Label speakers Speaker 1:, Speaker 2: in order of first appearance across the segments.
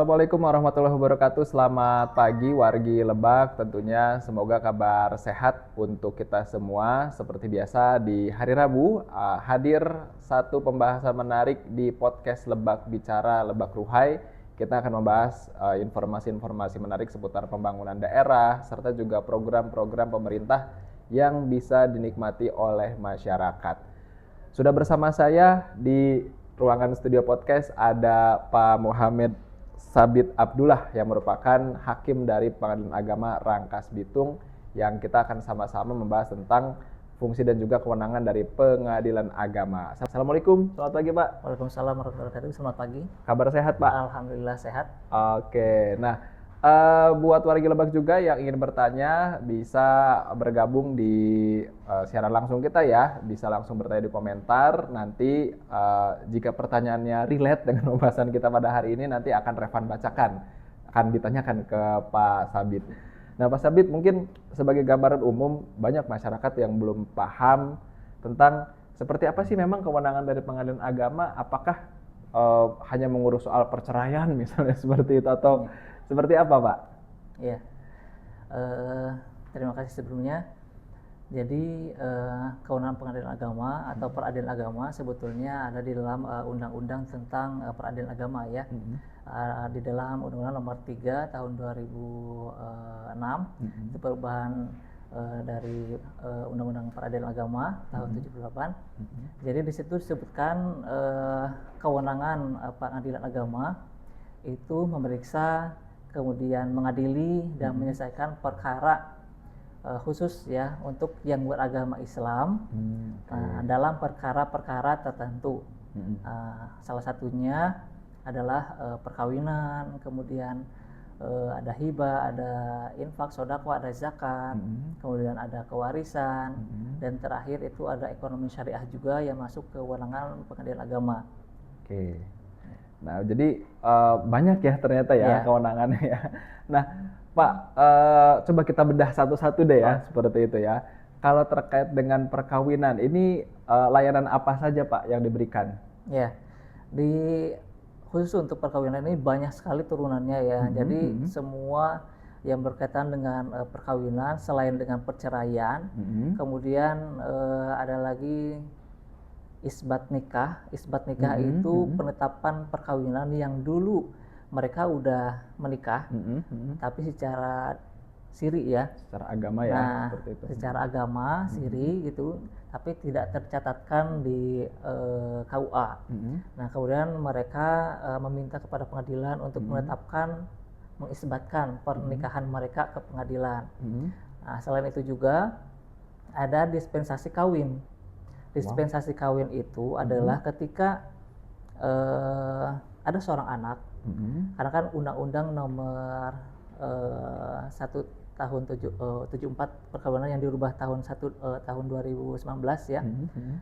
Speaker 1: Assalamualaikum warahmatullahi wabarakatuh. Selamat pagi wargi Lebak. Tentunya semoga kabar sehat untuk kita semua. Seperti biasa di hari Rabu hadir satu pembahasan menarik di podcast Lebak Bicara Lebak Ruhai. Kita akan membahas informasi-informasi menarik seputar pembangunan daerah serta juga program-program pemerintah yang bisa dinikmati oleh masyarakat. Sudah bersama saya di ruangan studio podcast ada Pak Muhammad Sabit Abdullah yang merupakan hakim dari Pengadilan Agama Rangkas Bitung yang kita akan sama-sama membahas tentang fungsi dan juga kewenangan dari Pengadilan Agama. Assalamualaikum, selamat pagi Pak.
Speaker 2: Waalaikumsalam warahmatullahi wabarakatuh. Selamat pagi.
Speaker 1: Kabar sehat Pak?
Speaker 2: Alhamdulillah sehat.
Speaker 1: Oke, nah buat warga Lebak juga yang ingin bertanya bisa bergabung di siaran langsung kita ya, bisa langsung bertanya di komentar. Nanti jika pertanyaannya relate dengan pembahasan kita pada hari ini nanti akan Revan bacakan, akan ditanyakan ke Pak Sabit. Nah Pak Sabit, mungkin sebagai gambaran umum banyak masyarakat yang belum paham tentang seperti apa sih memang kewenangan dari Pengadilan Agama, apakah hanya mengurus soal perceraian misalnya seperti itu atau seperti apa Pak?
Speaker 2: Iya. Terima kasih sebelumnya. Jadi kewenangan Pengadilan Agama atau Peradilan Agama sebetulnya ada di dalam Undang-Undang tentang Peradilan Agama ya. Di dalam Undang-Undang Nomor 3 Tahun 2006 itu perubahan dari Undang-Undang Peradilan Agama tahun 78. Jadi di situ disebutkan kewenangan Pengadilan Agama itu memeriksa, kemudian mengadili dan menyelesaikan perkara khusus ya untuk yang beragama Islam dalam perkara-perkara tertentu. Salah satunya adalah perkawinan, kemudian ada hibah, ada infak, sodaqah, ada zakat, kemudian ada kewarisan, dan terakhir itu ada ekonomi syariah juga yang masuk ke wewenang Pengadilan Agama.
Speaker 1: Oke. Nah, jadi banyak ya ternyata ya kewenangannya ya. Nah, Pak, coba kita bedah satu-satu deh ya, seperti itu ya. Kalau terkait dengan perkawinan, ini layanan apa saja Pak yang diberikan?
Speaker 2: Ya, khusus untuk perkawinan ini banyak sekali turunannya ya. Jadi semua yang berkaitan dengan perkawinan selain dengan perceraian, kemudian ada lagi isbat nikah. Isbat nikah itu penetapan perkawinan yang dulu mereka udah menikah, tapi secara siri ya.
Speaker 1: Secara agama ya,
Speaker 2: nah,
Speaker 1: seperti itu.
Speaker 2: Secara agama siri gitu, tapi tidak tercatatkan di KUA. Nah, kemudian mereka meminta kepada pengadilan untuk mengisbatkan pernikahan mereka ke pengadilan. Nah, selain itu juga ada dispensasi kawin. Dispensasi kawin itu adalah ketika ada seorang anak, karena kan Undang-Undang Nomor 1 Tahun 74 perkawinan yang dirubah tahun 2019 ya.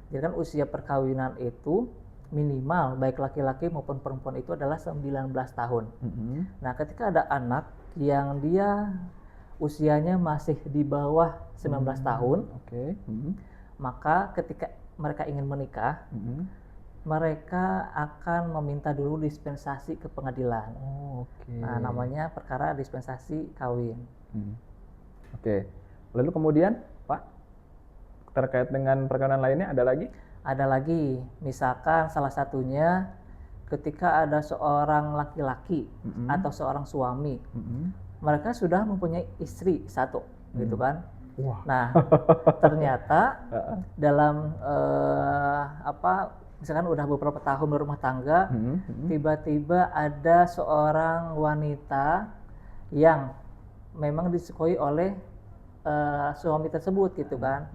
Speaker 2: Jadi kan usia perkawinan itu minimal baik laki-laki maupun perempuan itu adalah 19 tahun. Nah, ketika ada anak yang dia usianya masih di bawah 19 tahun, maka ketika mereka ingin menikah, mereka akan meminta dulu dispensasi ke pengadilan. Nah, namanya perkara dispensasi kawin.
Speaker 1: Lalu kemudian Pak, terkait dengan perkawinan lainnya ada lagi?
Speaker 2: Ada lagi, misalkan salah satunya ketika ada seorang laki-laki atau seorang suami, mereka sudah mempunyai istri satu, gitu kan? Nah, ternyata dalam misalkan udah beberapa tahun berumah tangga, tiba-tiba ada seorang wanita yang memang disukai oleh suami tersebut, gitu kan?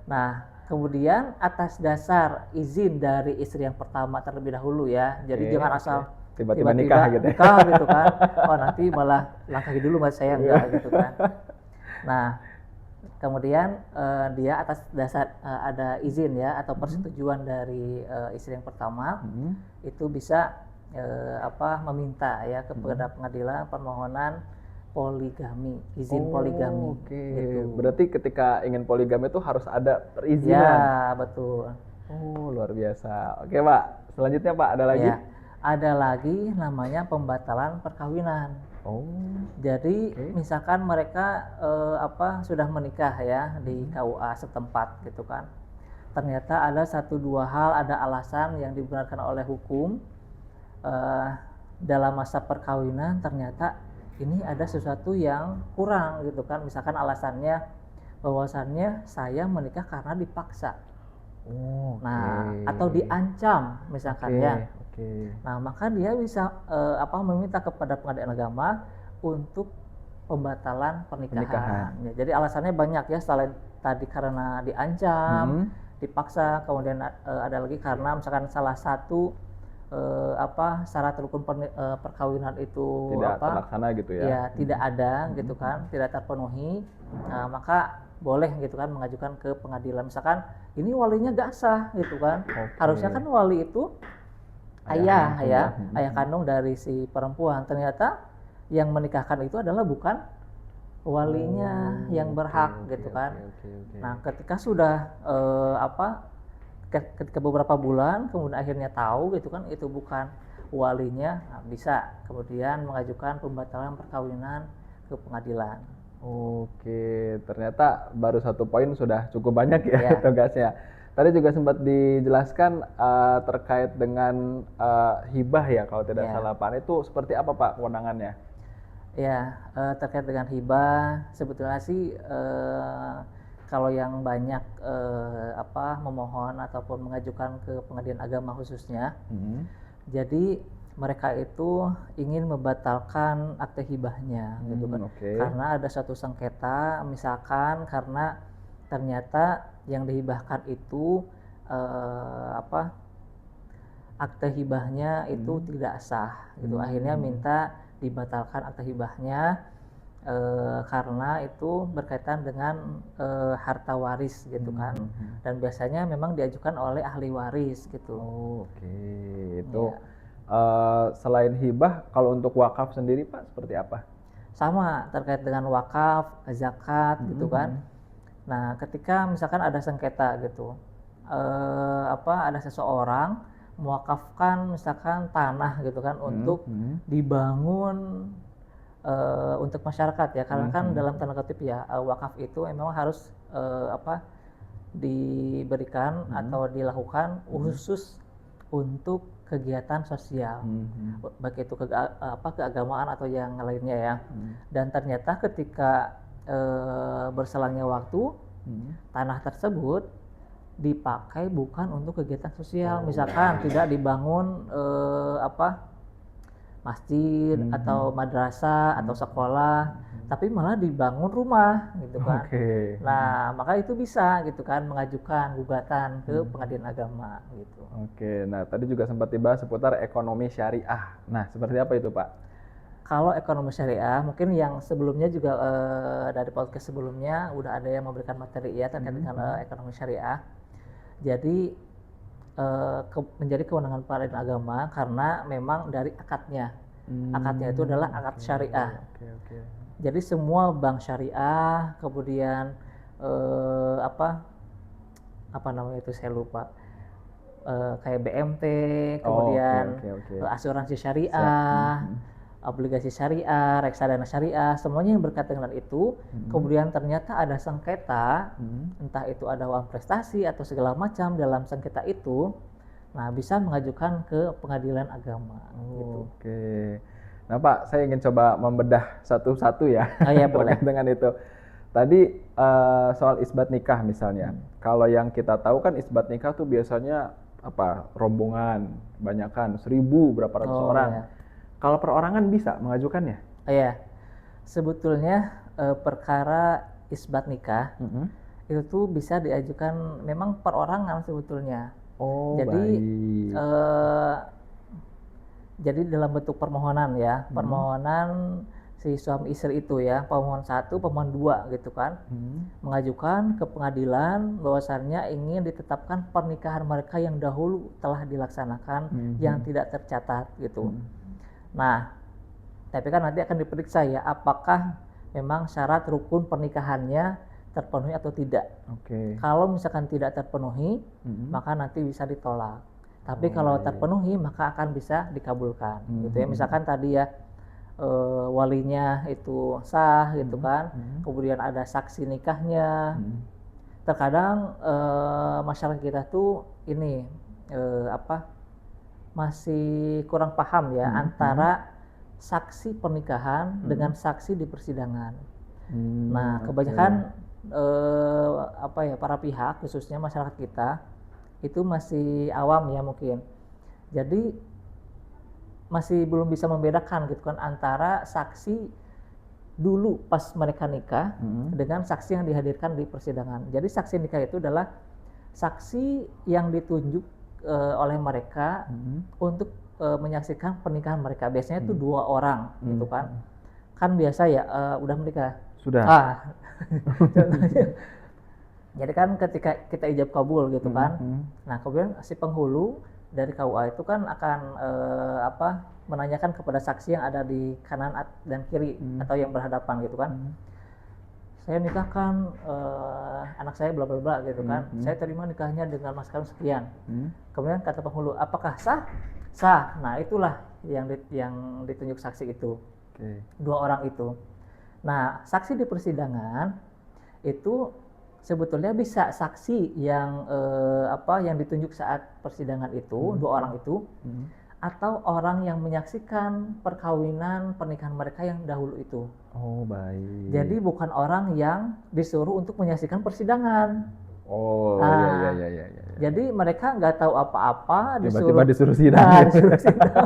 Speaker 2: Nah, kemudian atas dasar izin dari istri yang pertama terlebih dahulu ya, jadi jangan asal
Speaker 1: tiba-tiba nikah gitu
Speaker 2: kan? Oh, nanti malah langkahi dulu mas saya enggak gitu kan? Nah, kemudian dia atas dasar ada izin ya atau persetujuan dari istri yang pertama, itu bisa meminta ya kepada pengadilan permohonan poligami, izin poligami.
Speaker 1: Gitu. Berarti ketika ingin poligami itu harus ada perizinan.
Speaker 2: Ya, betul.
Speaker 1: Luar biasa. Oke Pak, selanjutnya Pak ada lagi?
Speaker 2: Ya. ada lagi namanya pembatalan perkawinan.
Speaker 1: Oh,
Speaker 2: Jadi
Speaker 1: oke.
Speaker 2: misalkan mereka sudah menikah ya di KUA setempat gitu kan. Ternyata ada satu dua hal, ada alasan yang dibenarkan oleh hukum eh, dalam masa perkawinan, ternyata ini ada sesuatu yang kurang gitu kan. Misalkan alasannya bahwasannya saya menikah karena dipaksa.
Speaker 1: Oh,
Speaker 2: Nah,
Speaker 1: oke.
Speaker 2: atau diancam misalkan
Speaker 1: Oke,
Speaker 2: ya.
Speaker 1: oke.
Speaker 2: Nah, maka dia bisa meminta kepada pengadilan agama untuk pembatalan
Speaker 1: Pernikahan.
Speaker 2: pernikahan. Ya, jadi alasannya banyak ya, selain tadi karena diancam,
Speaker 1: Mm-mm.
Speaker 2: dipaksa, kemudian ada lagi karena misalkan salah satu syarat rukun perkawinan itu
Speaker 1: Tidak terlaksana gitu ya.
Speaker 2: ya tidak ada gitu
Speaker 1: Mm-mm.
Speaker 2: kan, tidak terpenuhi. Nah, maka boleh gitu kan mengajukan ke pengadilan. Misalkan ini walinya gak sah gitu kan.
Speaker 1: Oke.
Speaker 2: Harusnya kan wali itu
Speaker 1: Ayah
Speaker 2: ayah
Speaker 1: langsung
Speaker 2: ya,
Speaker 1: ya.
Speaker 2: ayah kandung dari si perempuan. Ternyata yang menikahkan itu adalah bukan walinya yang
Speaker 1: Oke,
Speaker 2: berhak
Speaker 1: oke,
Speaker 2: gitu kan.
Speaker 1: oke, oke.
Speaker 2: Nah, ketika sudah ketika beberapa bulan kemudian akhirnya tahu gitu kan itu bukan walinya, nah, bisa kemudian mengajukan pembatalan perkawinan ke pengadilan.
Speaker 1: Oke, ternyata baru satu poin sudah cukup banyak ya
Speaker 2: Ya,
Speaker 1: tugasnya. Tadi juga sempat dijelaskan terkait dengan hibah ya kalau tidak
Speaker 2: ya.
Speaker 1: salah Pak. Itu seperti apa Pak kewenangannya?
Speaker 2: Ya, terkait dengan hibah, sebetulnya sih kalau yang banyak memohon ataupun mengajukan ke pengadilan agama khususnya,
Speaker 1: Mm-mm.
Speaker 2: jadi mereka itu ingin membatalkan akte hibahnya, gitu kan?
Speaker 1: Oke.
Speaker 2: Karena ada suatu sengketa, misalkan karena ternyata yang dihibahkan itu akte hibahnya itu tidak sah, gitu. Akhirnya minta dibatalkan akte hibahnya karena itu berkaitan dengan harta waris gitu kan, dan biasanya memang diajukan oleh ahli waris gitu.
Speaker 1: Oh, oke. Itu
Speaker 2: Ya,
Speaker 1: selain hibah, kalau untuk wakaf sendiri Pak seperti apa?
Speaker 2: sama terkait dengan wakaf, zakat gitu kan. Nah, ketika misalkan ada sengketa gitu, ada seseorang mewakafkan misalkan tanah gitu kan untuk dibangun untuk masyarakat ya, karena kan dalam tanda kutip ya wakaf itu memang harus diberikan atau dilakukan khusus untuk kegiatan sosial, baik itu keagamaan atau yang lainnya ya. Dan ternyata ketika berselangnya waktu, tanah tersebut dipakai bukan untuk kegiatan sosial, misalkan tidak dibangun masjid atau madrasah atau sekolah, tapi malah dibangun rumah gitu kan.
Speaker 1: Oke.
Speaker 2: Nah, maka itu bisa gitu kan mengajukan gugatan ke pengadilan agama gitu.
Speaker 1: Oke, nah tadi juga sempat dibahas seputar ekonomi syariah. Nah, seperti apa itu Pak?
Speaker 2: Kalau ekonomi syariah, mungkin yang sebelumnya juga dari podcast sebelumnya udah ada yang memberikan materi ya terkait dengan ekonomi syariah. Jadi menjadi kewenangan pengadilan agama karena memang dari akadnya. Akadnya itu adalah akad syariah.
Speaker 1: Oke, oke.
Speaker 2: Jadi semua bank syariah, kemudian apa namanya itu saya lupa, kayak BMT,
Speaker 1: Oh, oke,
Speaker 2: kemudian
Speaker 1: oke, oke.
Speaker 2: asuransi syariah, obligasi syariah, reksadana syariah, semuanya yang berkaitan dengan itu. Kemudian ternyata ada sengketa, entah itu ada uang prestasi atau segala macam dalam sengketa itu, nah bisa mengajukan ke pengadilan agama. Gitu.
Speaker 1: Oke. Nah Pak, saya ingin coba membedah satu-satu ya
Speaker 2: Oh ya boleh.
Speaker 1: terkait dengan itu. Tadi soal isbat nikah misalnya. Kalau yang kita tahu kan isbat nikah tuh biasanya apa rombongan, banyakan 1.000 berapa ratus orang.
Speaker 2: Ya.
Speaker 1: Kalau perorangan bisa mengajukannya?
Speaker 2: Oh ya, sebetulnya perkara isbat nikah itu tuh bisa diajukan memang perorangan sebetulnya.
Speaker 1: Oh,
Speaker 2: Jadi
Speaker 1: baik.
Speaker 2: jadi dalam bentuk permohonan ya, permohonan si suami istri itu ya, pemohon 1, pemohon 2 gitu kan, mengajukan ke pengadilan bahwasannya ingin ditetapkan pernikahan mereka yang dahulu telah dilaksanakan yang tidak tercatat gitu. Nah, tapi kan nanti akan diperiksa ya apakah memang syarat rukun pernikahannya terpenuhi atau tidak.
Speaker 1: Oke.
Speaker 2: Kalau misalkan tidak terpenuhi, maka nanti bisa ditolak. Tapi kalau terpenuhi maka akan bisa dikabulkan, gitu ya. Misalkan tadi ya walinya itu sah, gitu kan. Kemudian ada saksi nikahnya. Terkadang masyarakat kita tuh ini masih kurang paham ya antara saksi pernikahan dengan saksi di persidangan. Nah, kebanyakan para pihak, khususnya masyarakat kita, itu masih awam ya mungkin. Jadi masih belum bisa membedakan gitu kan antara saksi dulu pas mereka nikah dengan saksi yang dihadirkan di persidangan. Jadi saksi nikah itu adalah saksi yang ditunjuk oleh mereka untuk menyaksikan pernikahan mereka. Biasanya itu 2 orang gitu kan. Kan biasa ya udah menikah.
Speaker 1: Sudah.
Speaker 2: Jadi kan ketika kita ijab kabul gitu kan. Nah, kemudian si penghulu dari KUA itu kan akan menanyakan kepada saksi yang ada di kanan dan kiri atau yang berhadapan gitu kan. Saya nikahkan anak saya bla bla bla gitu kan. Saya terima nikahnya dengan mas kawin sekian. Kemudian kata penghulu, apakah sah? Sah. Nah, itulah yang ditunjuk saksi itu. 2 orang itu. Nah, saksi di persidangan itu sebetulnya bisa saksi yang yang ditunjuk saat persidangan itu, 2 orang itu, atau orang yang menyaksikan perkawinan pernikahan mereka yang dahulu itu.
Speaker 1: Oh, baik.
Speaker 2: Jadi bukan orang yang disuruh untuk menyaksikan persidangan.
Speaker 1: Oh, iya.
Speaker 2: Jadi mereka nggak tahu apa-apa,
Speaker 1: Tiba-tiba disuruh sidang.
Speaker 2: Disuruh sidang.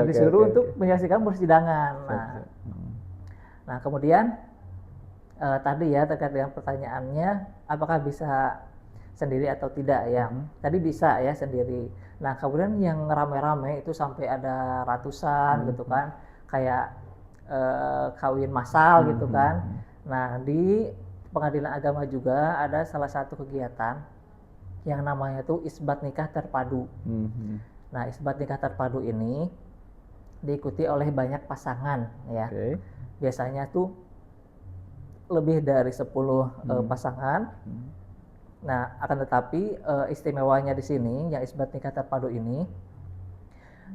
Speaker 2: Disuruh untuk menyaksikan persidangan. Nah, kemudian tadi ya terkait dengan pertanyaannya, apakah bisa sendiri atau tidak ya? Tadi bisa ya sendiri. Nah, kemudian yang rame-rame itu sampai ada ratusan gitu kan, kayak kawin massal gitu kan. Nah, di Pengadilan Agama juga ada salah satu kegiatan yang namanya tuh isbat nikah terpadu. Nah, isbat nikah terpadu ini diikuti oleh banyak pasangan ya. Biasanya tuh lebih dari 10 pasangan. Nah, akan tetapi istimewanya di sini yang isbat nikah terpadu ini,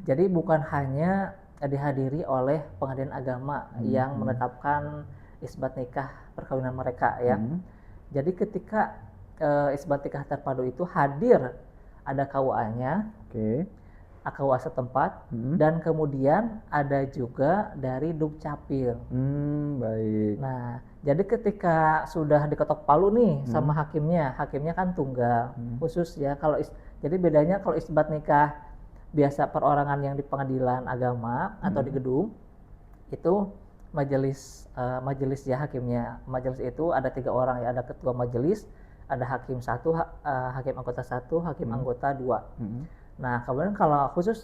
Speaker 2: jadi bukan hanya dihadiri oleh Pengadilan Agama yang menetapkan isbat nikah perkawinan mereka ya. Jadi ketika isbat nikah terpadu itu hadir ada KUA-nya, KUA setempat, dan kemudian ada juga dari Dukcapil.
Speaker 1: Baik.
Speaker 2: Nah, jadi ketika sudah diketok palu nih sama hakimnya kan tunggal khusus ya. Jadi bedanya kalau isbat nikah biasa perorangan yang di Pengadilan Agama atau di gedung itu majelis ya hakimnya. Majelis itu ada 3 orang ya, ada ketua majelis, ada hakim 1, hakim anggota 1, hakim anggota 2. Nah, kemudian kalau khusus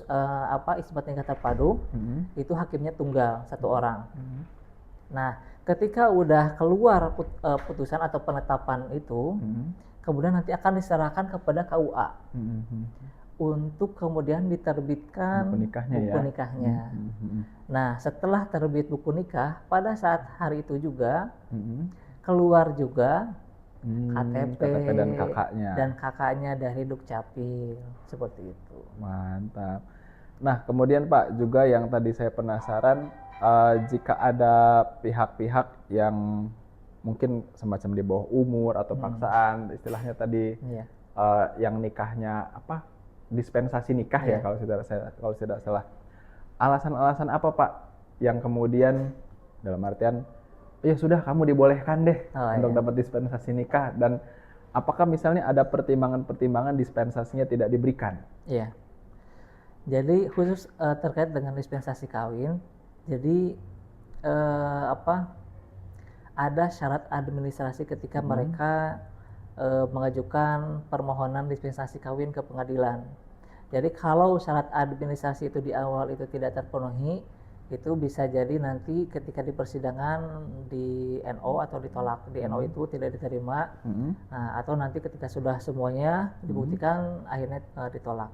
Speaker 2: isbat nikah terpadu itu hakimnya tunggal 1 orang. Nah, ketika udah keluar putusan atau penetapan itu, kemudian nanti akan diserahkan kepada KUA untuk kemudian diterbitkan buku nikahnya. Nah, setelah terbit buku nikah, pada saat hari itu juga keluar juga KTP dan kakaknya dari Dukcapil, seperti itu.
Speaker 1: Mantap. Nah, kemudian Pak, juga yang tadi saya penasaran, jika ada pihak-pihak yang mungkin semacam di bawah umur atau paksaan, istilahnya tadi yang nikahnya dispensasi nikah ya kalau tidak salah. Alasan-alasan apa Pak yang kemudian dalam artian ya sudah kamu dibolehkan deh untuk dapat dispensasi nikah, dan apakah misalnya ada pertimbangan-pertimbangan dispensasinya tidak diberikan?
Speaker 2: Iya. Jadi khusus terkait dengan dispensasi kawin, jadi ada syarat administrasi ketika mereka mengajukan permohonan dispensasi kawin ke pengadilan. Jadi kalau syarat administrasi itu di awal itu tidak terpenuhi, itu bisa jadi nanti ketika di persidangan di NO atau ditolak. Di NO itu tidak diterima, nah, atau nanti ketika sudah semuanya dibuktikan akhirnya ditolak.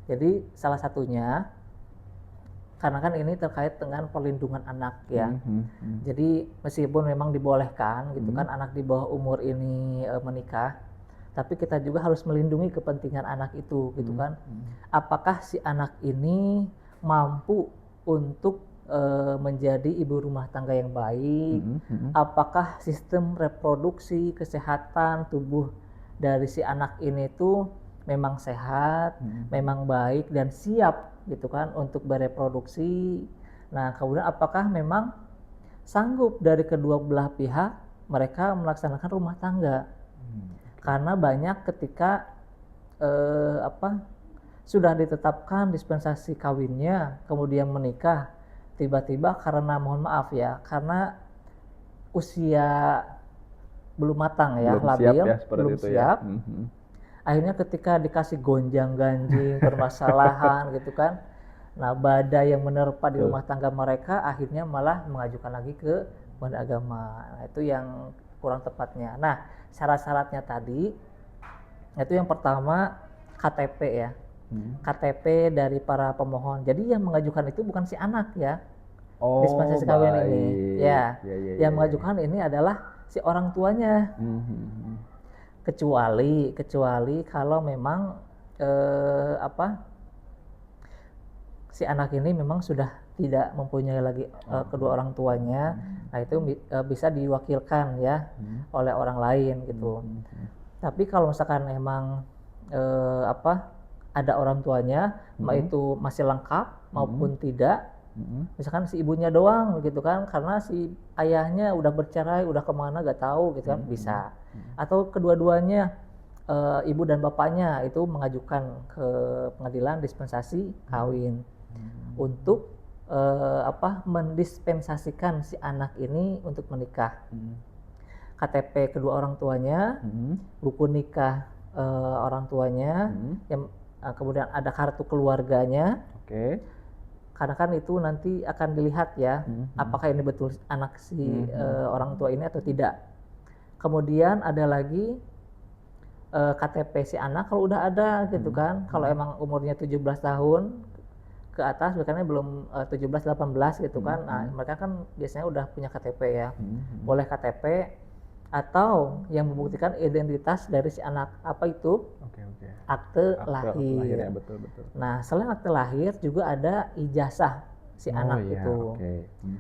Speaker 2: Jadi salah satunya karena kan ini terkait dengan perlindungan anak ya. Jadi meskipun memang dibolehkan gitu kan anak di bawah umur ini menikah, tapi kita juga harus melindungi kepentingan anak itu gitu kan. Apakah si anak ini mampu untuk menjadi ibu rumah tangga yang baik, apakah sistem reproduksi, kesehatan tubuh dari si anak ini tuh memang sehat, memang baik dan siap gitu kan untuk bereproduksi. Nah, kemudian apakah memang sanggup dari kedua belah pihak mereka melaksanakan rumah tangga. Karena banyak ketika sudah ditetapkan dispensasi kawinnya, kemudian menikah, tiba-tiba karena mohon maaf ya, karena usia belum matang ya,
Speaker 1: Belum
Speaker 2: labil,
Speaker 1: siap ya seperti
Speaker 2: belum
Speaker 1: itu
Speaker 2: siap.
Speaker 1: ya.
Speaker 2: Akhirnya ketika dikasih gonjang-ganjing, permasalahan gitu kan, nah badai yang menerpa di rumah tangga mereka akhirnya malah mengajukan lagi ke Kementerian Agama. Nah, itu yang kurang tepatnya. Nah, syarat-syaratnya tadi itu yang pertama KTP ya. KTP dari para pemohon. Jadi yang mengajukan itu bukan si anak ya.
Speaker 1: Oh,
Speaker 2: Dispensasi kawin ini. Ya.
Speaker 1: Ya,
Speaker 2: Yang mengajukan ini adalah si orang tuanya. Kecuali kalau memang si anak ini memang sudah tidak mempunyai lagi kedua orang tuanya. Nah, itu bisa diwakilkan ya oleh orang lain gitu. Tapi kalau misalkan memang ada orang tuanya, itu masih lengkap maupun tidak, misalkan si ibunya doang gitu kan, karena si ayahnya udah bercerai, udah kemana gak tahu gitu kan, bisa. Atau kedua-duanya ibu dan bapaknya itu mengajukan ke pengadilan dispensasi kawin untuk mendispensasikan si anak ini untuk menikah. KTP kedua orang tuanya, buku nikah orang tuanya, yang kemudian ada kartu keluarganya. Karena kan itu nanti akan dilihat ya, apakah ini betul anak si orang tua ini atau tidak. Kemudian ada lagi KTP si anak kalau udah ada gitu kan. Kalau emang umurnya 17 tahun ke atas, bukannya belum 17-18 gitu kan. Nah, mereka kan biasanya udah punya KTP ya. Boleh KTP atau yang membuktikan identitas dari si anak, apa itu? Akte lahir.
Speaker 1: Ya, betul.
Speaker 2: Nah, selain akte lahir juga ada ijazah si anak itu.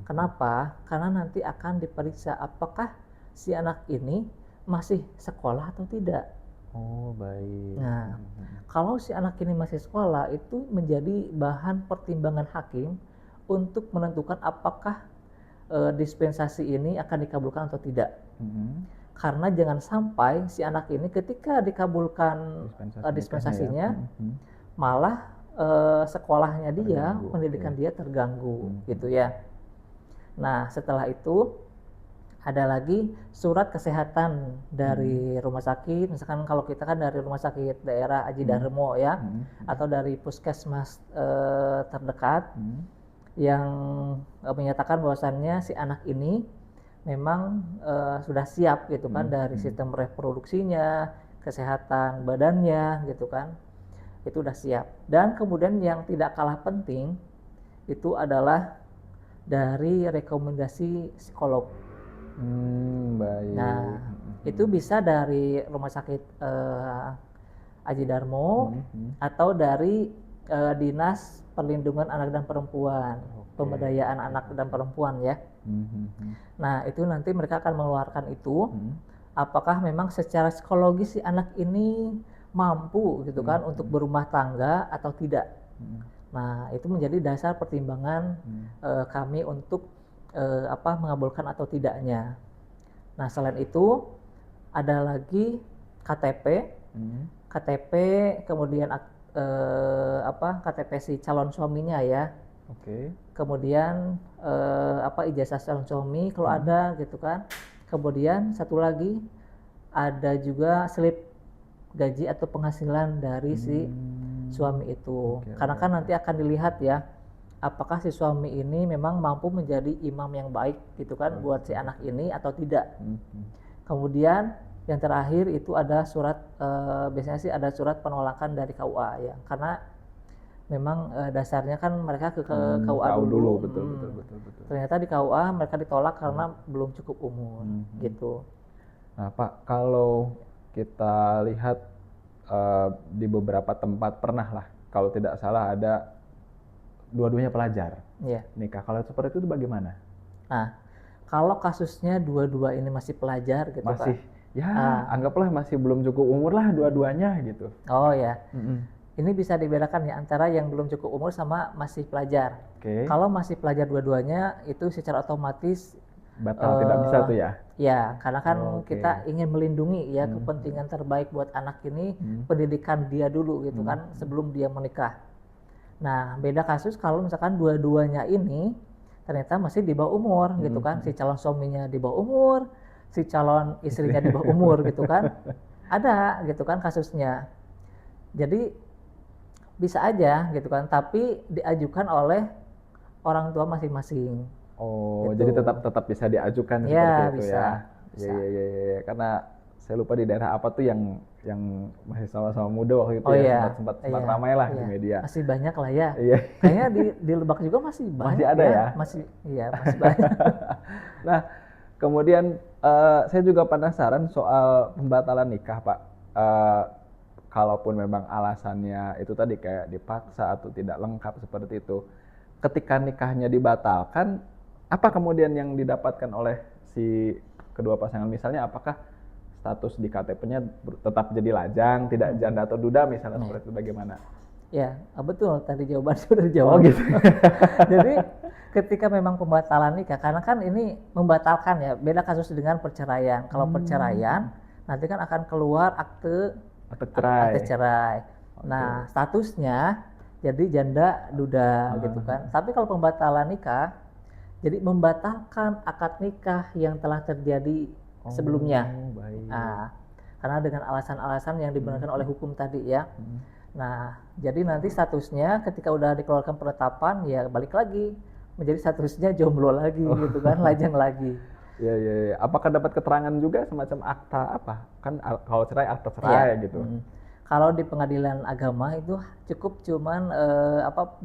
Speaker 2: Kenapa? Karena nanti akan diperiksa apakah si anak ini masih sekolah atau tidak.
Speaker 1: Oh, baik.
Speaker 2: Nah, kalau si anak ini masih sekolah, itu menjadi bahan pertimbangan hakim untuk menentukan apakah dispensasi ini akan dikabulkan atau tidak. Karena jangan sampai si anak ini ketika dikabulkan dispensasinya, malah sekolahnya dia, pendidikan dia terganggu gitu ya. Nah, setelah itu ada lagi surat kesehatan dari rumah sakit. Misalkan kalau kita kan dari rumah sakit daerah Aji Darmo ya, atau dari puskesmas terdekat yang menyatakan bahwasannya si anak ini memang sudah siap gitu kan, dari sistem reproduksinya, kesehatan badannya gitu kan, itu udah siap. Dan kemudian yang tidak kalah penting itu adalah dari rekomendasi psikolog.
Speaker 1: Baik.
Speaker 2: Nah, itu bisa dari rumah sakit Aji Darmo atau dari Dinas Perlindungan Anak dan Perempuan, Pemberdayaan Anak dan Perempuan ya. Nah, itu nanti mereka akan mengeluarkan itu, apakah memang secara psikologis si anak ini mampu gitu kan untuk berumah tangga atau tidak. Nah, itu menjadi dasar pertimbangan kami untuk mengabulkan atau tidaknya. Nah, selain itu ada lagi KTP, kemudian KTP si calon suaminya ya. Kemudian ijazah calon suami kalau ada gitu kan. Kemudian satu lagi ada juga slip gaji atau penghasilan dari si suami itu. Karena kan nanti akan dilihat ya, apakah si suami ini memang mampu menjadi imam yang baik gitu kan buat si anak ini atau tidak. Kemudian yang terakhir itu ada surat, biasanya sih ada surat penolakan dari KUA ya, karena memang dasarnya kan mereka ke KUA dulu.
Speaker 1: Betul.
Speaker 2: Ternyata di KUA mereka ditolak karena belum cukup umur gitu.
Speaker 1: Nah, Pak, kalau kita lihat di beberapa tempat pernah lah, kalau tidak salah ada dua-duanya pelajar
Speaker 2: Iya.
Speaker 1: nikah. Kalau seperti itu bagaimana?
Speaker 2: Nah, kalau kasusnya dua-dua ini masih pelajar gitu
Speaker 1: Masih,
Speaker 2: kan.
Speaker 1: ya anggaplah masih belum cukup umur lah dua-duanya gitu.
Speaker 2: Oh ya.
Speaker 1: Mm-mm.
Speaker 2: Ini bisa dibedakan ya antara yang belum cukup umur sama masih pelajar.
Speaker 1: Oke,
Speaker 2: Kalau masih pelajar dua-duanya itu secara otomatis
Speaker 1: batal tidak bisa tuh ya?
Speaker 2: ya, karena kan
Speaker 1: Oke.
Speaker 2: kita ingin melindungi ya kepentingan terbaik buat anak ini, pendidikan dia dulu gitu kan sebelum dia menikah. Nah, beda kasus kalau misalkan dua-duanya ini ternyata masih di bawah umur gitu kan, si calon suaminya di bawah umur, si calon istrinya di bawah umur gitu kan. Ada gitu kan kasusnya. Jadi bisa aja gitu kan, tapi diajukan oleh orang tua masing-masing.
Speaker 1: Oh,
Speaker 2: Gitu.
Speaker 1: jadi tetap bisa diajukan
Speaker 2: Ya,
Speaker 1: seperti itu
Speaker 2: bisa.
Speaker 1: ya?
Speaker 2: Bisa.
Speaker 1: Ya. Karena saya lupa di daerah apa tuh yang masih sama-sama muda waktu itu
Speaker 2: Oh
Speaker 1: ya,
Speaker 2: iya,
Speaker 1: sempat
Speaker 2: iya,
Speaker 1: ramai lah di
Speaker 2: iya.
Speaker 1: media.
Speaker 2: Masih banyak lah ya.
Speaker 1: Iya.
Speaker 2: Kayaknya di Lebak juga masih banyak
Speaker 1: Masih ada ya?
Speaker 2: Masih, iya masih banyak.
Speaker 1: Nah, kemudian saya juga penasaran soal pembatalan nikah, Pak. Kalaupun memang alasannya itu tadi kayak dipaksa atau tidak lengkap seperti itu, ketika nikahnya dibatalkan, apa kemudian yang didapatkan oleh si kedua pasangan? Misalnya apakah status di KTP-nya tetap jadi lajang, tidak janda atau duda misalnya, seperti itu, bagaimana?
Speaker 2: Ya, betul. Tadi jawaban sudah dijawab.
Speaker 1: Oh gitu.
Speaker 2: Jadi ketika memang pembatalan nikah, karena kan ini membatalkan ya, beda kasus dengan perceraian. Kalau perceraian, nanti kan akan keluar akte cerai. Nah, statusnya jadi janda duda gitu kan. Tapi kalau pembatalan nikah, jadi membatalkan akad nikah yang telah terjadi sebelumnya.
Speaker 1: Baik.
Speaker 2: Nah, karena dengan alasan-alasan yang dibenarkan oleh hukum tadi ya. Nah, jadi nanti statusnya ketika udah dikeluarkan penetapan ya balik lagi menjadi statusnya jomblo lagi gitu kan, lajang lagi.
Speaker 1: Ya. Apakah dapat keterangan juga semacam akta apa? Kan kalau cerai akta cerai gitu.
Speaker 2: Kalau di pengadilan agama itu cukup cuman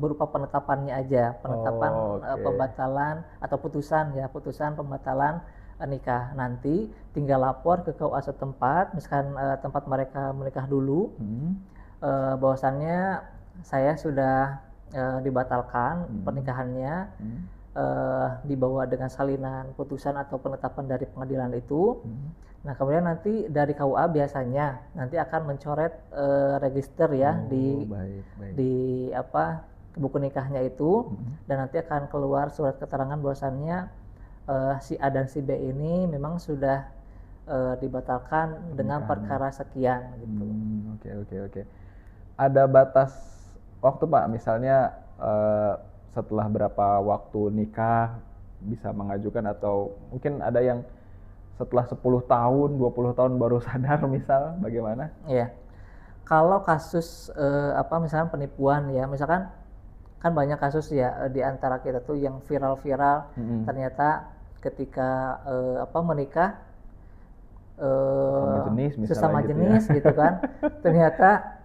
Speaker 2: berupa penetapannya aja, penetapan pembatalan atau putusan pembatalan nikah. Nanti tinggal lapor ke KUA setempat, misalkan tempat mereka menikah dulu. Bahwasannya saya sudah dibatalkan pernikahannya, dibawa dengan salinan putusan atau penetapan dari pengadilan itu. Nah, kemudian nanti dari KUA biasanya nanti akan mencoret register ya di buku nikahnya itu, dan nanti akan keluar surat keterangan bahwasannya si A dan si B ini memang sudah dibatalkan dengan perkara sekian gitu.
Speaker 1: Oke. Ada batas waktu, Pak? Misalnya setelah berapa waktu nikah bisa mengajukan, atau mungkin ada yang setelah 10 tahun, 20 tahun baru sadar misal, bagaimana?
Speaker 2: Iya. Kalau kasus misalkan penipuan ya, misalkan kan banyak kasus ya di antara kita tuh yang viral-viral, ternyata ketika menikah sesama jenis gitu kan, ternyata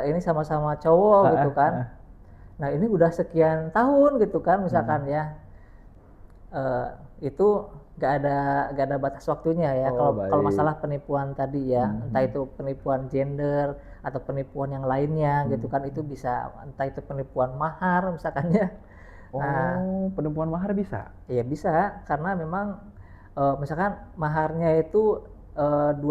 Speaker 2: ini sama-sama cowok gitu kan. Nah, ini udah sekian tahun gitu kan misalkan ya, itu gak ada batas waktunya ya. Kalau masalah penipuan tadi ya, entah itu penipuan gender atau penipuan yang lainnya gitu kan, itu bisa, entah itu penipuan mahar misalkan ya.
Speaker 1: Penipuan mahar bisa?
Speaker 2: Iya bisa, karena memang misalkan maharnya itu 25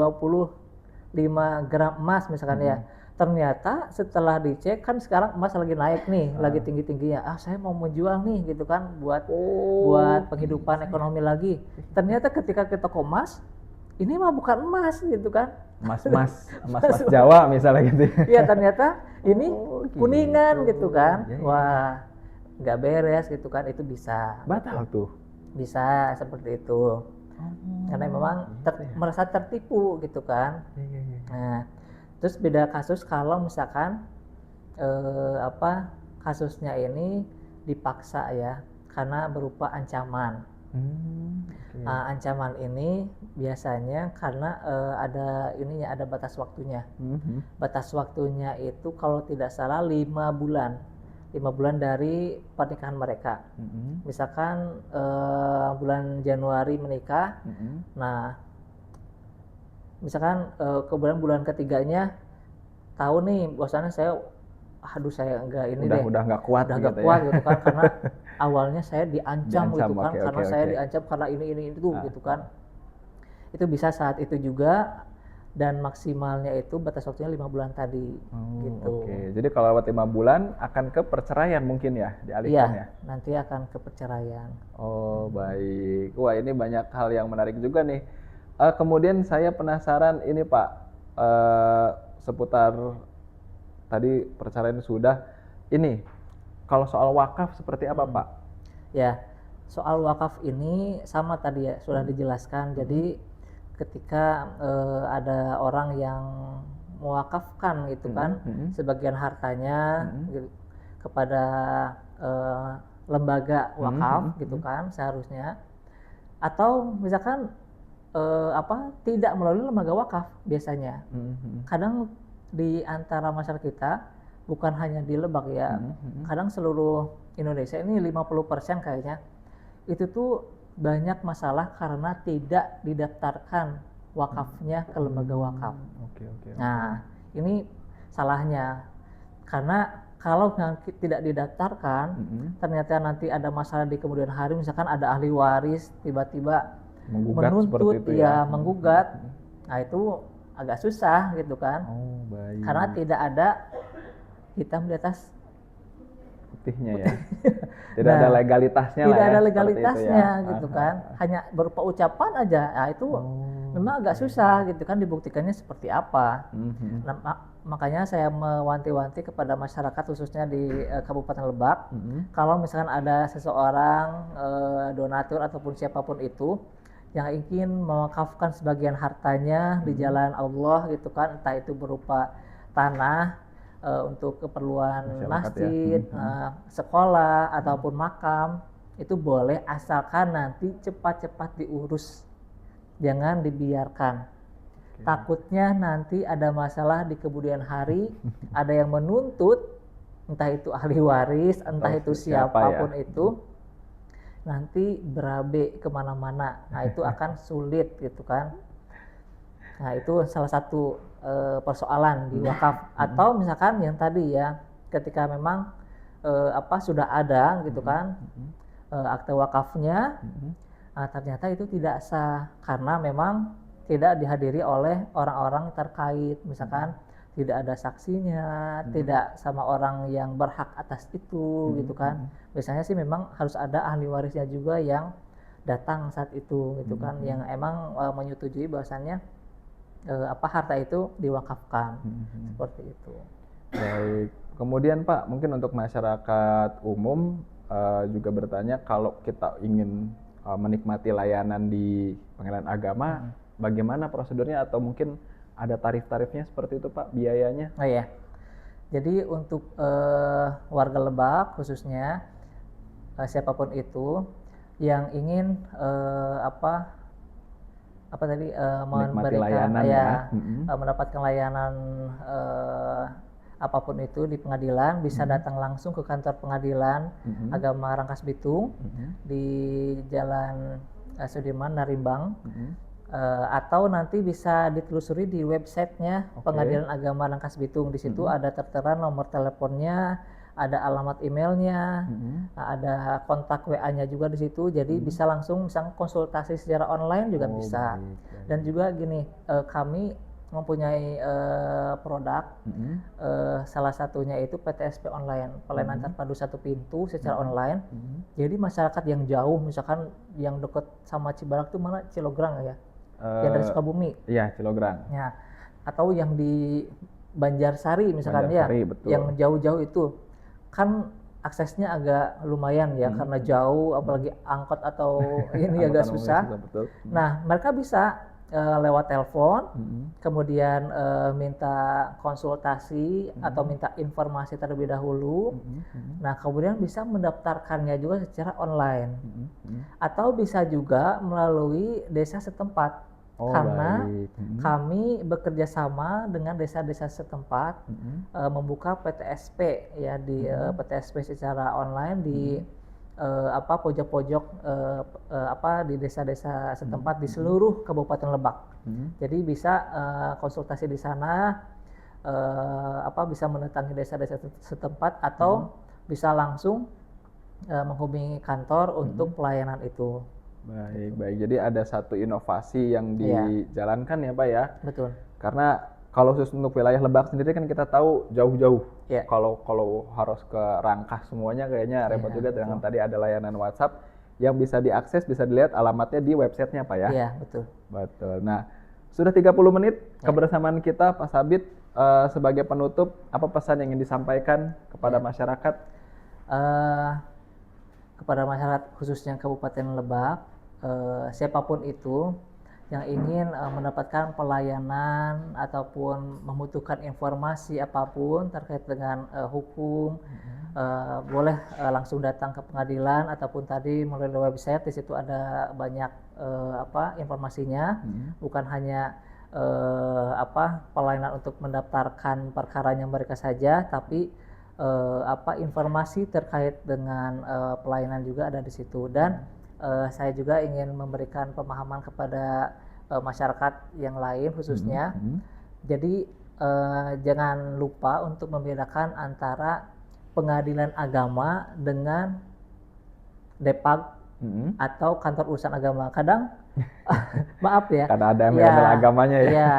Speaker 2: gram emas misalkan ya. Ternyata setelah dicek, kan sekarang emas lagi naik nih, lagi tinggi-tingginya. Saya mau menjual nih gitu kan, buat penghidupan ekonomi lagi. Ternyata ketika ke toko emas, ini mah bukan emas gitu kan.
Speaker 1: Emas Jawa misalnya gitu.
Speaker 2: Iya, ternyata ini kuningan gitu kan. Wah, nggak beres gitu kan, itu bisa.
Speaker 1: Batal tuh?
Speaker 2: Bisa seperti itu. Karena memang merasa tertipu gitu kan. Nah, terus beda kasus kalau misalkan kasusnya ini dipaksa ya, karena berupa ancaman. Ancaman ini biasanya karena ada batas waktunya. Batas waktunya itu kalau tidak salah 5 bulan. 5 bulan dari pernikahan mereka. Misalkan bulan Januari menikah, nah misalkan kemudian bulan ketiganya tahu nih bahwasannya aduh saya enggak ini deh,
Speaker 1: udah nggak kuat
Speaker 2: udah
Speaker 1: gitu
Speaker 2: nggak kuat
Speaker 1: ya.
Speaker 2: gitu kan, karena awalnya saya diancam
Speaker 1: Diancam,
Speaker 2: gitu kan,
Speaker 1: oke,
Speaker 2: karena
Speaker 1: oke,
Speaker 2: saya
Speaker 1: oke.
Speaker 2: diancam karena ini itu
Speaker 1: Ah,
Speaker 2: gitu kan. Itu bisa saat itu juga, dan maksimalnya itu batas waktunya 5 bulan tadi
Speaker 1: oh,
Speaker 2: gitu.
Speaker 1: oke. Jadi kalau lewat 5 bulan akan ke perceraian mungkin ya,
Speaker 2: Iya,
Speaker 1: dialihkan ya.
Speaker 2: nanti akan ke perceraian.
Speaker 1: Oh, baik. Wah, ini banyak hal yang menarik juga nih. Kemudian saya penasaran ini Pak, eh, seputar tadi perceraian sudah. Ini, kalau soal wakaf seperti apa Pak?
Speaker 2: Ya, soal wakaf ini sama tadi ya sudah dijelaskan. Jadi ketika ada orang yang mewakafkan gitu kan sebagian hartanya gitu, kepada eh, lembaga wakaf gitu kan seharusnya, atau misalkan tidak melalui lembaga wakaf biasanya. Kadang di antara masyarakat kita, bukan hanya di Lebak ya, kadang seluruh Indonesia ini 50% kayaknya itu tuh banyak masalah karena tidak didaftarkan wakafnya ke lembaga wakaf.
Speaker 1: Oke, oke.
Speaker 2: Nah, ini salahnya. Karena kalau tidak didaftarkan, ternyata nanti ada masalah di kemudian hari, misalkan ada ahli waris tiba-tiba
Speaker 1: Menggugat seperti
Speaker 2: menuntut
Speaker 1: itu ya.
Speaker 2: menggugat. Nah, itu agak susah gitu kan.
Speaker 1: Oh, baik.
Speaker 2: Karena tidak ada hitam di atas
Speaker 1: Putihnya ya. Tidak ada legalitasnya lah
Speaker 2: tidak
Speaker 1: ya.
Speaker 2: ada
Speaker 1: seperti itu
Speaker 2: legalitasnya
Speaker 1: ya.
Speaker 2: gitu kan, hanya berupa ucapan aja. Nah, itu memang agak susah gitu kan dibuktikannya seperti apa. Nah, makanya saya mewanti-wanti kepada masyarakat khususnya di Kabupaten Lebak, kalau misalkan ada seseorang donatur ataupun siapapun itu yang ingin mewakafkan sebagian hartanya di jalan Allah gitu kan, entah itu berupa tanah untuk keperluan
Speaker 1: Masyarakat ya.
Speaker 2: masjid, sekolah ataupun makam, itu boleh asalkan nanti cepat-cepat diurus, jangan dibiarkan. Takutnya nanti ada masalah di kemudian hari, ada yang menuntut, entah itu ahli waris, entah itu siapapun itu, nanti berabe kemana-mana. Nah, itu akan sulit gitu kan. Nah, itu salah satu persoalan di wakaf. Atau misalkan yang tadi ya, ketika memang sudah ada gitu kan akte wakafnya, ternyata itu tidak sah karena memang tidak dihadiri oleh orang-orang terkait, misalkan tidak ada saksinya, tidak sama orang yang berhak atas itu gitu kan. Biasanya sih memang harus ada ahli warisnya juga yang datang saat itu gitu kan, yang emang menyetujui bahwasannya harta itu diwakafkan. Seperti itu.
Speaker 1: Baik. Kemudian Pak, mungkin untuk masyarakat umum juga bertanya, kalau kita ingin menikmati layanan di Pengadilan Agama, bagaimana prosedurnya atau mungkin ada tarif-tarifnya seperti itu Pak, biayanya?
Speaker 2: Oh ya. Jadi untuk warga Lebak khususnya siapapun itu yang ingin
Speaker 1: Menikmati
Speaker 2: memberikan
Speaker 1: layanan ya.
Speaker 2: mendapatkan layanan apapun itu di pengadilan, bisa datang langsung ke kantor pengadilan Agama Rangkas Bitung di Jalan Sudirman Narimbang, atau nanti bisa ditelusuri di websitenya Pengadilan Agama Rangkas Bitung. Di situ ada tertera nomor teleponnya, ada alamat emailnya, ada kontak WA-nya juga di situ. Jadi bisa langsung misalnya konsultasi secara online juga bisa.
Speaker 1: Baik.
Speaker 2: Dan juga gini, kami mempunyai produk, salah satunya itu PTSP online, pelayanan terpadu satu pintu secara online. Jadi masyarakat yang jauh, misalkan yang dekat sama Cibadak itu mana, Cilograng ya, yang dari Sukabumi.
Speaker 1: Iya, Cilograng.
Speaker 2: Ya, atau yang di Banjarsari misalkan
Speaker 1: Banjarsari,
Speaker 2: ya,
Speaker 1: betul.
Speaker 2: yang jauh-jauh itu kan aksesnya agak lumayan ya, karena jauh, apalagi angkot atau ini agak susah.
Speaker 1: Betul.
Speaker 2: Nah, mereka bisa lewat telepon, kemudian minta konsultasi atau minta informasi terlebih dahulu. Nah, kemudian bisa mendaftarkannya juga secara online, atau bisa juga melalui desa setempat. Karena kami bekerja sama dengan desa-desa setempat membuka PTSP ya, di PTSP secara online di pojok-pojok di desa-desa setempat di seluruh Kabupaten Lebak. Jadi bisa konsultasi di sana, bisa mendatangi desa-desa setempat atau bisa langsung menghubungi kantor untuk pelayanan itu.
Speaker 1: Baik, baik. Jadi ada satu inovasi yang
Speaker 2: Iya,
Speaker 1: dijalankan ya Pak ya.
Speaker 2: betul.
Speaker 1: Karena kalau khusus untuk wilayah Lebak sendiri kan kita tahu jauh-jauh.
Speaker 2: Iya,
Speaker 1: Kalau harus ke Rangkas semuanya kayaknya repot
Speaker 2: iya,
Speaker 1: juga.
Speaker 2: betul.
Speaker 1: Dengan tadi ada layanan WhatsApp yang bisa diakses, bisa dilihat alamatnya di websitenya Pak ya.
Speaker 2: Iya, betul.
Speaker 1: Betul. Nah, sudah 30 menit kebersamaan kita Pak Sabit. Sebagai penutup, apa pesan yang ingin disampaikan kepada masyarakat?
Speaker 2: Eh, Kepada masyarakat khususnya Kabupaten Lebak, siapapun itu yang ingin mendapatkan pelayanan ataupun membutuhkan informasi apapun terkait dengan hukum, boleh langsung datang ke pengadilan ataupun tadi melalui website. Di situ ada banyak informasinya, bukan hanya pelayanan untuk mendaftarkan perkaranya mereka saja, tapi informasi terkait dengan pelayanan juga ada di situ. Dan saya juga ingin memberikan pemahaman kepada masyarakat yang lain khususnya. Jadi jangan lupa untuk membedakan antara pengadilan agama dengan Depag atau kantor urusan agama. Kadang maaf ya.
Speaker 1: Karena ada email agamanya ya.
Speaker 2: Iya,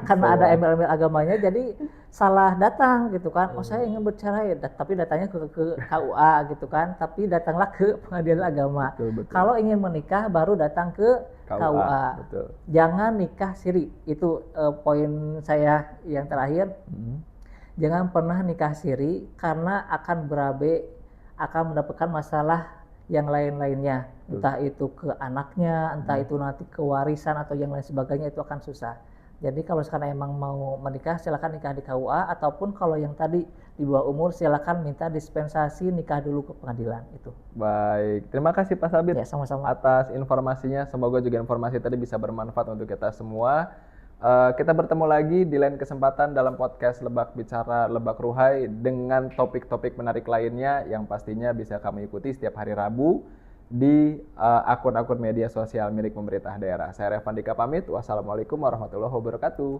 Speaker 2: karena ada email agamanya jadi salah datang gitu kan. Oh, saya ingin bercerai tapi datanya ke KUA gitu kan. Tapi datanglah ke pengadilan agama.
Speaker 1: Betul.
Speaker 2: Kalau ingin menikah baru datang ke KUA.
Speaker 1: Betul.
Speaker 2: Jangan nikah siri. Itu poin saya yang terakhir. Jangan pernah nikah siri karena akan berabe, akan mendapatkan masalah yang lain-lainnya, entah itu ke anaknya, entah itu nanti ke warisan atau yang lain sebagainya, itu akan susah. Jadi kalau sekarang emang mau menikah, silakan nikah di KUA, ataupun kalau yang tadi di bawah umur silakan minta dispensasi nikah dulu ke pengadilan itu.
Speaker 1: Baik, terima kasih Pak Sabit atas informasinya. Semoga juga informasi tadi bisa bermanfaat untuk kita semua. Kita bertemu lagi di lain kesempatan dalam podcast Lebak Bicara Lebak Ruhai dengan topik-topik menarik lainnya yang pastinya bisa kamu ikuti setiap hari Rabu di akun-akun media sosial milik pemerintah daerah. Saya Revan Dika pamit. Wassalamualaikum warahmatullahi wabarakatuh.